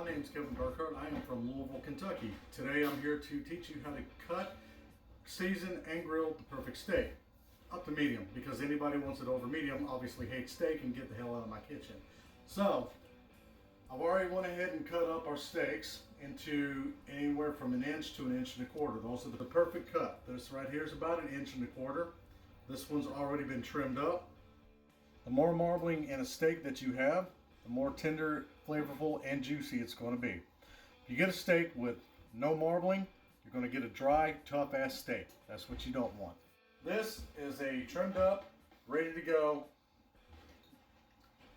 my name is Kevin Darkhart. I am from Louisville, Kentucky. Today I'm here to teach you how to cut, season, and grill the perfect steak. Up to medium, because anybody wants it over medium obviously hates steak and get the hell out of my kitchen. So, I've already went ahead and cut up our steaks into anywhere from 1 to 1.25 inches. Those are the perfect cut. This right here is about 1.25 inches. This one's already been trimmed up. The more marbling in a steak that you have, the more tender, flavorful, and juicy it's going to be. If you get a steak with no marbling, you're going to get a dry, tough-ass steak. That's what you don't want. This is a trimmed up, ready to go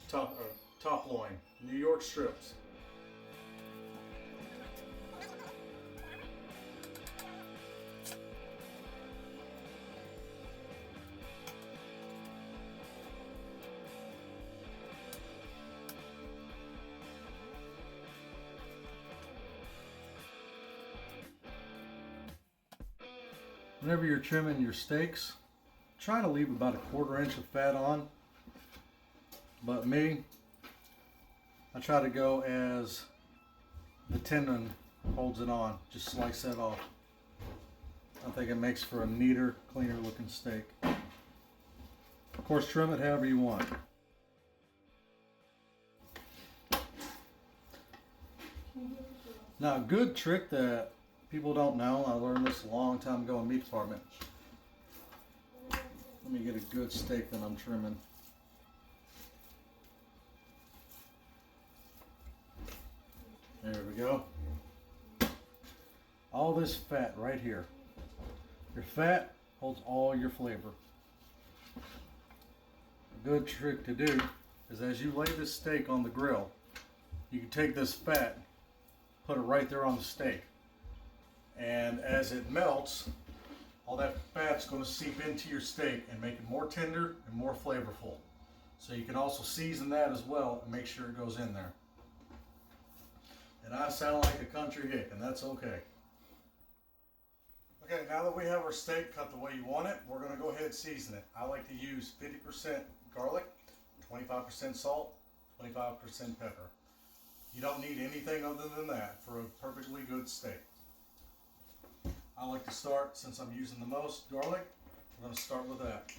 top loin, New York strips. Whenever you're trimming your steaks, try to leave about 1/4 inch of fat on. But me, I try to go as the tendon holds it on. Just slice that off. I think it makes for a neater, cleaner looking steak. Of course, trim it however you want. Now, a good trick that people don't know, I learned this a long time ago in meat department. Let me get a good steak that I'm trimming. There we go. All this fat right here. Your fat holds all your flavor. A good trick to do is as you lay this steak on the grill, you can take this fat, put it right there on the steak. And as it melts, all that fat's going to seep into your steak and make it more tender and more flavorful. So you can also season that as well and make sure it goes in there. And I sound like a country hick, and that's okay. Okay, now that we have our steak cut the way you want it, we're going to go ahead and season it. I like to use 50% garlic, 25% salt, 25% pepper. You don't need anything other than that for a perfectly good steak. I like to start, since I'm using the most garlic, I'm going to start with that.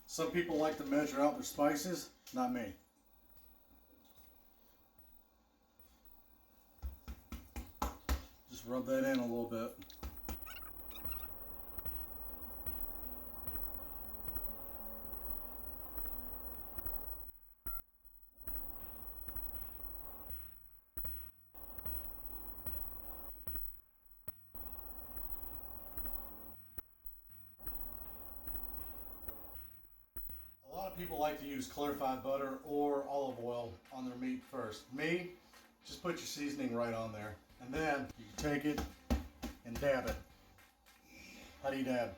Some people like to measure out their spices, not me. Just rub that in a little bit. A lot of people like to use clarified butter or olive oil on their meat first. Me, just put your seasoning right on there. And then you can take it and dab it. How do you dab?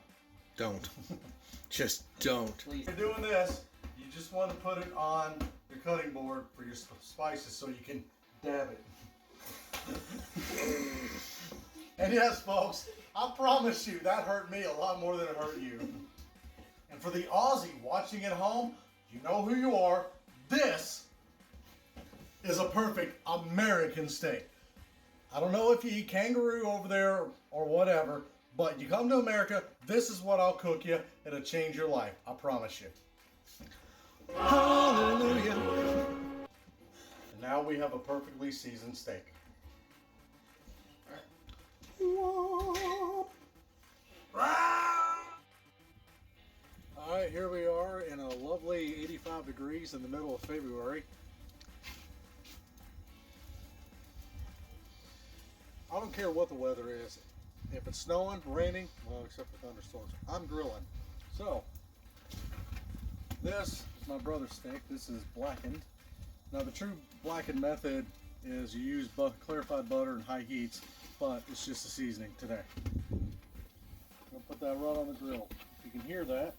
Don't. Just don't. If you're doing this, you just want to put it on your cutting board for your spices so you can dab it. And yes, folks, I promise you that hurt me a lot more than it hurt you. And for the Aussie watching at home, you know who you are. This is a perfect American steak. I don't know if you eat kangaroo over there or whatever, but you come to America, this is what I'll cook you. It'll change your life. I promise you. Hallelujah. And now we have a perfectly seasoned steak. Alright, here we are in a lovely 85 degrees in the middle of February. I don't care what the weather is. If it's snowing, raining, well, except for thunderstorms, I'm grilling. So, this is my brother's steak. This is blackened. Now, the true blackened method is you use clarified butter and high heats, but it's just a seasoning today. I'm going to put that right on the grill. You can hear that.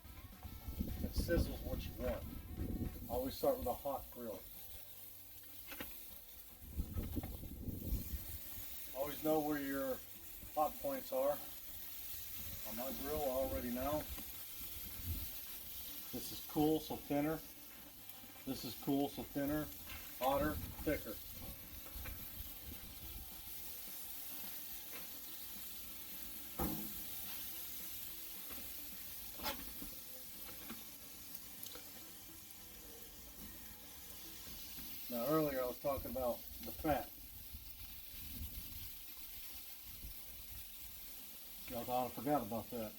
It sizzles what you want. Always start with a hot grill. Always know where your hot points are. On my grill, I already know. This is cool, so thinner. This is cool, so thinner, hotter, thicker. talking about the fat. Y'all thought I forgot about that.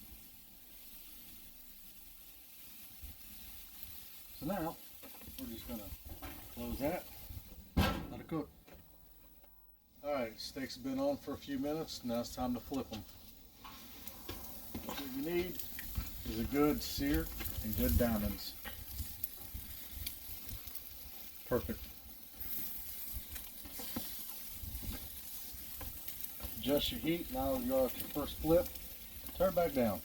So now, we're just going to close that, let it cook. Alright, steaks have been on for a few minutes, now it's time to flip them. What you need is a good sear and good diamonds. Perfect. Adjust your heat. Now you're at your first flip. Turn it back down.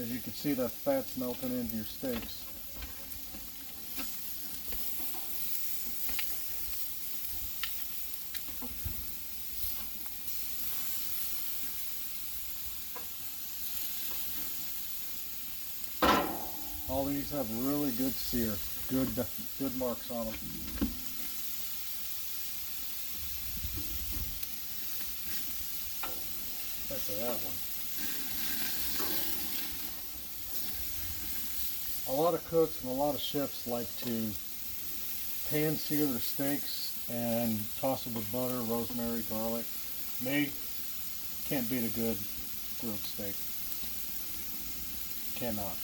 As you can see, that fat's melting into your steaks. All these have really good sear, good marks on them. Especially that one. A lot of cooks and a lot of chefs like to pan sear their steaks and toss it with butter, rosemary, garlic. Me, can't beat a good grilled steak. Cannot.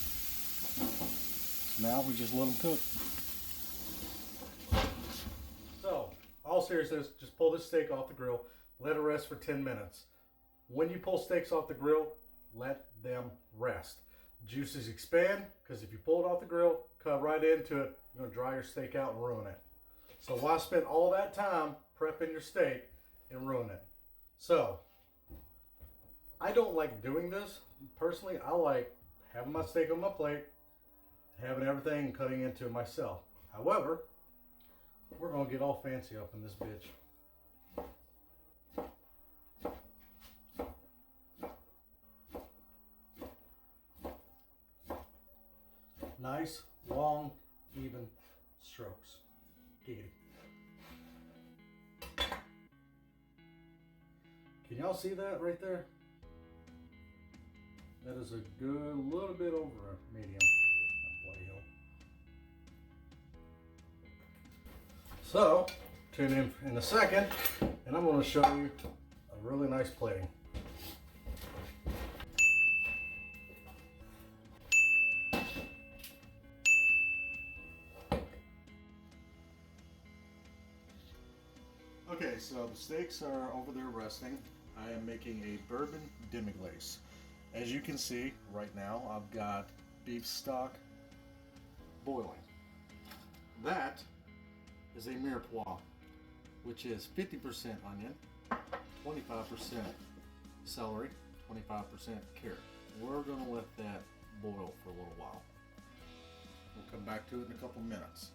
So now we just let them cook. So, all seriousness, just pull this steak off the grill, let it rest for 10 minutes. When you pull steaks off the grill, let them rest. Juices expand, because if you pull it off the grill, cut right into it, you're going to dry your steak out and ruin it. So why spend all that time prepping your steak and ruin it? So, I don't like doing this. Personally, I like having my steak on my plate, having everything and cutting into it myself. However, we're going to get all fancy up in this bitch. Nice, long, even strokes. Giggity. Can y'all see that right there? That is a good little bit over a medium. Bloody hell. So, tune in a second, and I'm going to show you a really nice plating. Okay, so the steaks are over there resting. I am making a bourbon demi-glace. As you can see right now, I've got beef stock boiling. That is a mirepoix, which is 50% onion, 25% celery, 25% carrot. We're going to let that boil for a little while. We'll come back to it in a couple minutes.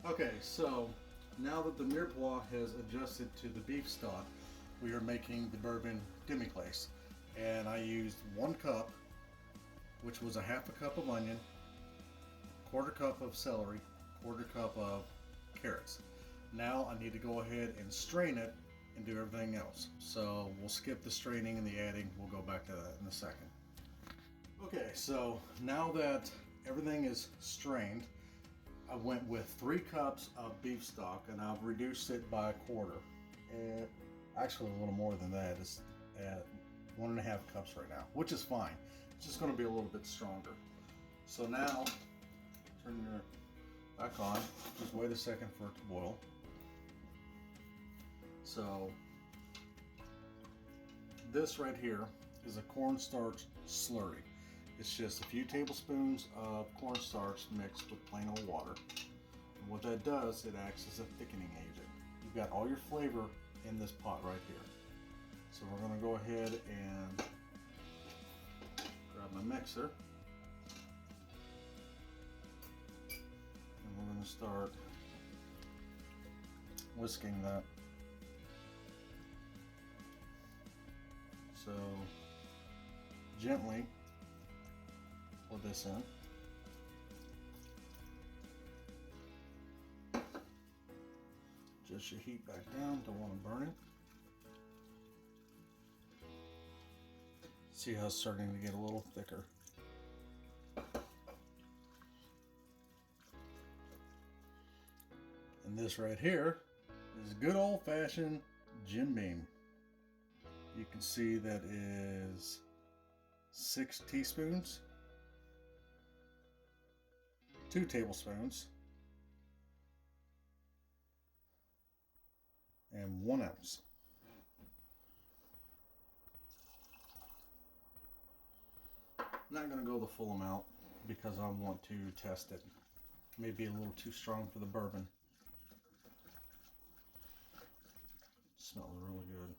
Okay, so now that the mirepoix has adjusted to the beef stock, we are making the bourbon demi-glace. And I used 1 cup, which was a half a cup of onion, 1/4 cup of celery, 1/4 cup of carrots. Now I need to go ahead and strain it and do everything else. So we'll skip the straining and the adding. We'll go back to that in a second. Okay, so now that everything is strained, I went with 3 cups of beef stock, and I've reduced it by 1/4. And actually a little more than that. It's at 1.5 cups right now, which is fine. It's just going to be a little bit stronger. So now, turn your back on. Just wait a second for it to boil. So this right here is a cornstarch slurry. It's just a few tablespoons of cornstarch mixed with plain old water. And what that does, it acts as a thickening agent. You've got all your flavor in this pot right here. So we're going to go ahead and grab my mixer. And we're going to start whisking that. So gently pour this in. Adjust your heat back down, don't want to burn it. See how it's starting to get a little thicker. And this right here is good old-fashioned Jim Beam. You can see that is 6 teaspoons, 2 tablespoons, and 1 ounce. I'm not going to go the full amount because I want to test it. Maybe a little too strong for the bourbon. Smells really good.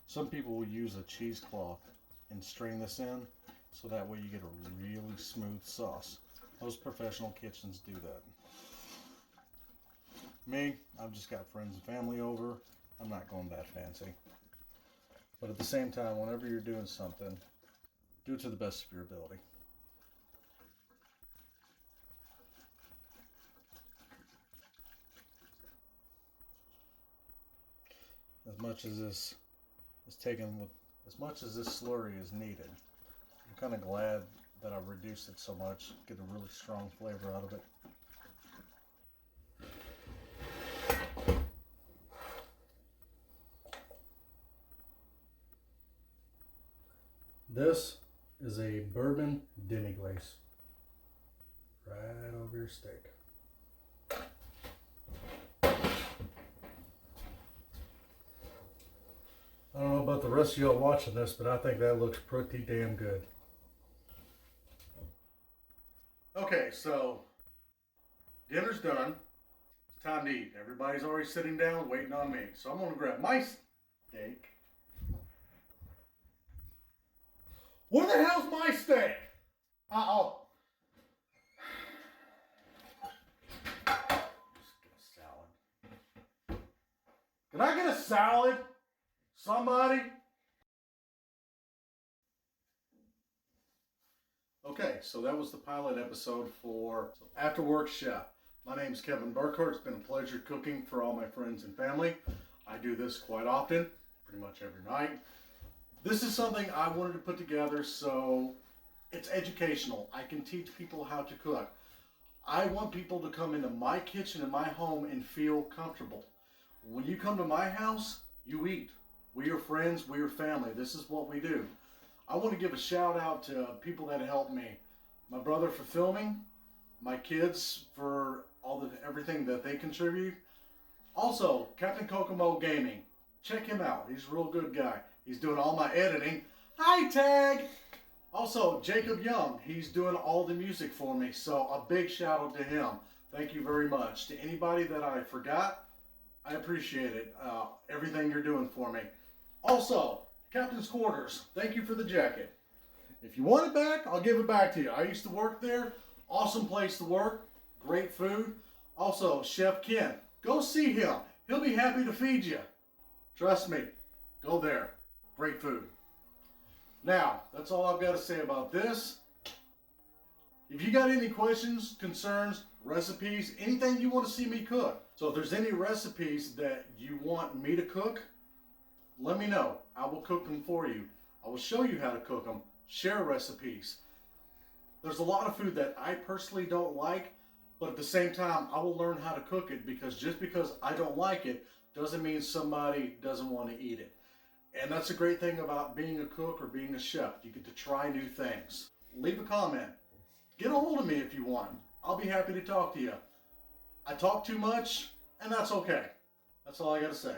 Some people will use a cheesecloth and strain this in so that way you get a really smooth sauce. Most professional kitchens do that. Me, I've just got friends and family over. I'm not going that fancy. But at the same time, whenever you're doing something, do it to the best of your ability. As much as this is taken with, as much as this slurry is needed, I'm kind of glad that I've reduced it so much. Get a really strong flavor out of it. This is a bourbon demi-glace. Right over your steak. I don't know about the rest of y'all watching this, but I think that looks pretty damn good. Okay, so dinner's done. It's time to eat. Everybody's already sitting down waiting on me. So I'm going to grab my steak. Where the hell's my steak? Uh-oh. Just get a salad. Can I get a salad? Somebody? Okay, so that was the pilot episode for After Work Chef. My name is Kevin Burkhardt. It's been a pleasure cooking for all my friends and family. I do this quite often, pretty much every night. This is something I wanted to put together so it's educational. I can teach people how to cook. I want people to come into my kitchen in my home and feel comfortable. When you come to my house, you eat. We are friends, we are family. This is what we do. I want to give a shout out to people that helped me. My brother for filming, my kids for everything that they contribute. Also, Captain Kokomo Gaming. Check him out. He's a real good guy. He's doing all my editing. Hi, Tag! Also, Jacob Young. He's doing all the music for me. So a big shout out to him. Thank you very much. To anybody that I forgot, I appreciate it. Everything you're doing for me. Also, Captain's Quarters. Thank you for the jacket. If you want it back, I'll give it back to you. I used to work there. Awesome place to work. Great food. Also, Chef Ken. Go see him. He'll be happy to feed you. Trust me. Go there. Great food. Now, that's all I've got to say about this. If you got any questions, concerns, recipes, anything you want to see me cook. So if there's any recipes that you want me to cook, let me know. I will cook them for you. I will show you how to cook them. Share recipes. There's a lot of food that I personally don't like, but at the same time, I will learn how to cook it because just because I don't like it doesn't mean somebody doesn't want to eat it. And that's a great thing about being a cook or being a chef. You get to try new things. Leave a comment. Get a hold of me if you want. I'll be happy to talk to you. I talk too much, and that's okay. That's all I got to say.